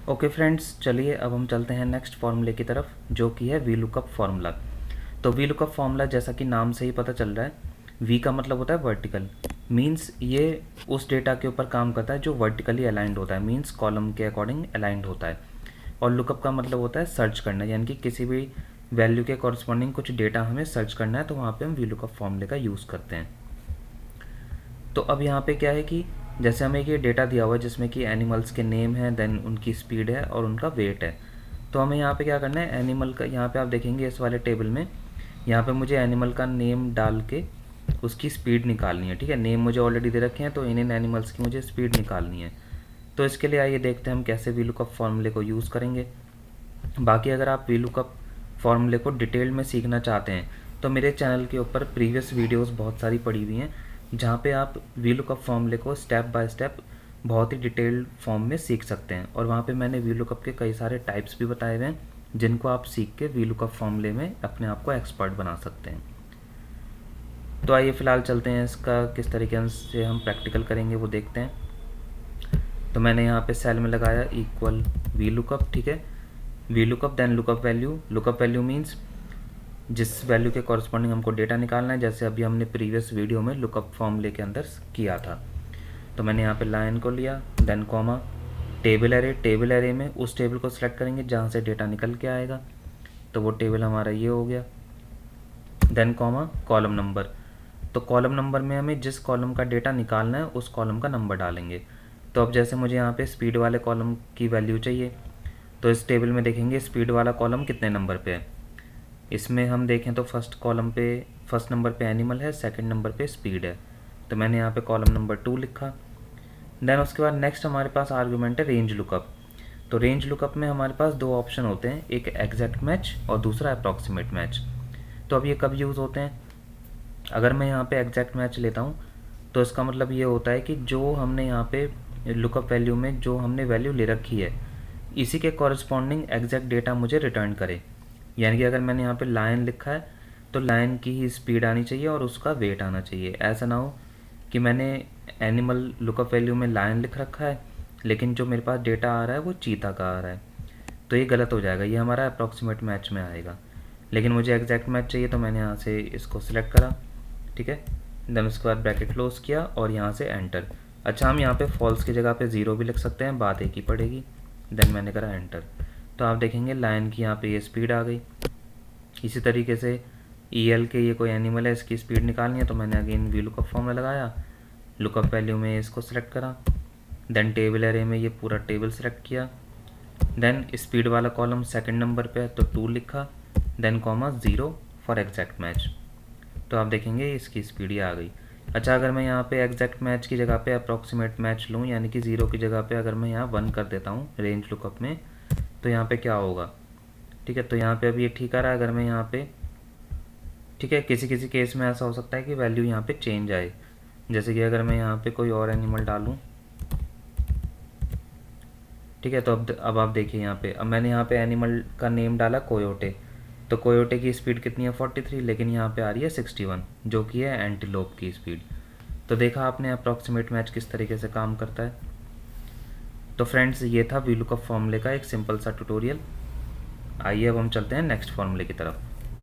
Okay friends, चलिए अब हम चलते हैं नेक्स्ट फार्मूले की तरफ, जो कि है वी लुकअप फार्मूला। तो वी लुकअप फार्मूला जैसा कि नाम से ही पता चल रहा है, वी का मतलब होता है वर्टिकल, मींस ये उस डेटा के ऊपर काम करता है जो वर्टिकली अलाइंड होता है, मींस कॉलम के अकॉर्डिंग अलाइंड होता है। और लुकअप का मतलब होता है सर्च करना, यानी कि किसी भी वैल्यू के कॉरस्पॉन्डिंग कुछ डेटा हमें सर्च करना है, तो वहाँ पे हम वी लुकअप फार्मूले का यूज़ करते हैं। तो अब यहाँ पे क्या है कि जैसे हमें ये डेटा दिया हुआ है जिसमें कि एनिमल्स के नेम है, देन उनकी स्पीड है और उनका वेट है। तो हमें यहाँ पे क्या करना है, एनिमल का, यहाँ पे आप देखेंगे इस वाले टेबल में, यहाँ पे मुझे एनिमल का नेम डाल के उसकी स्पीड निकालनी है। ठीक है, नेम मुझे ऑलरेडी दे रखे हैं, तो इन एनिमल्स की मुझे स्पीड निकालनी है। तो इसके लिए आइए देखते हैं हम कैसे वी लुकअप फॉर्मूले को यूज़ करेंगे। बाकी अगर आप वी लुकअप फॉर्मूले को डिटेल में सीखना चाहते हैं तो मेरे चैनल के ऊपर प्रीवियस वीडियोस बहुत सारी पड़ी हुई हैं, जहाँ पे आप वी लुकअप फॉर्मूले को स्टेप बाय स्टेप बहुत ही डिटेल्ड फॉर्म में सीख सकते हैं। और वहाँ पे मैंने वी लुकअप के कई सारे टाइप्स भी बताए हुए हैं, जिनको आप सीख के वी लुकअप फॉर्मूले में अपने आप को एक्सपर्ट बना सकते हैं। तो आइए फ़िलहाल चलते हैं, इसका किस तरीके से हम प्रैक्टिकल करेंगे वो देखते हैं। तो मैंने यहाँ पे सेल में लगाया इक्वल वी लुकअप। ठीक है, we lookup then lookup value. Lookup value means जिस वैल्यू के कॉरस्पॉन्डिंग हमको डेटा निकालना है, जैसे अभी हमने प्रीवियस वीडियो में लुकअप फॉर्मूले के अंदर किया था। तो मैंने यहाँ पे लाइन को लिया, then comma, table array. Table array में उस टेबल को सिलेक्ट करेंगे जहाँ से डेटा निकल के आएगा, तो वो टेबल हमारा ये हो गया। Then comma, column number. तो कॉलम नंबर में हमें जिस कॉलम का डेटा निकालना है उस कॉलम का नंबर डालेंगे। तो अब जैसे मुझे यहाँ पे स्पीड वाले कॉलम की वैल्यू चाहिए, तो इस टेबल में देखेंगे स्पीड वाला कॉलम कितने नंबर पे है। इसमें हम देखें तो फर्स्ट नंबर पे एनिमल है, सेकंड नंबर पे स्पीड है। तो मैंने यहाँ पे कॉलम नंबर 2 लिखा। देन उसके बाद नेक्स्ट हमारे पास आर्गुमेंट है रेंज लुकअप। तो रेंज लुकअप में हमारे पास दो ऑप्शन होते हैं, एक एग्जैक्ट मैच और दूसरा अप्रॉक्सीमेट मैच। तो अब ये कब यूज़ होते हैं, अगर मैं यहाँ पे एग्जैक्ट मैच लेता हूँ तो इसका मतलब ये होता है कि जो हमने यहाँ पे लुकअप वैल्यू में जो हमने वैल्यू ले रखी है, इसी के कॉरस्पॉन्डिंग एग्जैक्ट डेटा मुझे रिटर्न करे। यानी कि अगर मैंने यहाँ पे लाइन लिखा है तो लाइन की ही स्पीड आनी चाहिए और उसका वेट आना चाहिए। ऐसा ना हो कि मैंने एनिमल लुकअप वैल्यू में लाइन लिख रखा है लेकिन जो मेरे पास डेटा आ रहा है वो चीता का आ रहा है, तो ये गलत हो जाएगा, ये हमारा अप्रॉक्सीमेट मैच में आएगा। लेकिन मुझे एग्जैक्ट मैच चाहिए, तो मैंने यहाँ से इसको सिलेक्ट करा। ठीक है, देन उसके बाद ब्रैकेट क्लोज किया और यहाँ से एंटर। अच्छा, हम यहाँ पे फॉल्स की जगह पे 0 भी लिख सकते हैं, बात एक ही पड़ेगी। देन मैंने करा एंटर। तो आप देखेंगे लाइन की यहाँ पे ये स्पीड आ गई। इसी तरीके से EL के ये कोई एनिमल है, इसकी स्पीड निकालनी है, तो मैंने अगेन वी लुकअप फॉर्मूला लगाया, लुकअप वैल्यू में इसको सिलेक्ट करा, देन टेबल एरे में ये पूरा टेबल सेलेक्ट किया, देन स्पीड वाला कॉलम सेकंड नंबर पे है तो 2 लिखा, then comma 0 for exact match. तो आप देखेंगे इसकी स्पीड ही आ गई। अच्छा, अगर मैं यहाँ पे एग्जैक्ट मैच की जगह पे अप्रॉक्सीमेट मैच लूँ, यानी कि 0 की जगह पे अगर मैं यहाँ 1 कर देता हूँ रेंज लुकअप में, तो यहाँ पे क्या होगा। ठीक है, तो यहाँ पे अभी ये ठीक आ रहा है। अगर मैं यहाँ पे, ठीक है, किसी किसी केस में ऐसा हो सकता है कि वैल्यू यहाँ पे चेंज आए, जैसे कि अगर मैं यहाँ पे कोई और एनिमल डालूँ। ठीक है, तो अब आप देखिए यहाँ पे, अब मैंने यहाँ पे एनिमल का नेम डाला कोयोटे, तो कोयोटे की स्पीड कितनी है 43, लेकिन यहाँ पे आ रही है 61, जो कि है एंटीलोप की स्पीड। तो देखा आपने अप्रॉक्सीमेट मैच किस तरीके से काम करता है। तो फ्रेंड्स, ये था वी लुकअप फॉर्मूले का एक सिंपल सा ट्यूटोरियल। आइए अब हम चलते हैं नेक्स्ट फॉर्मूले की तरफ।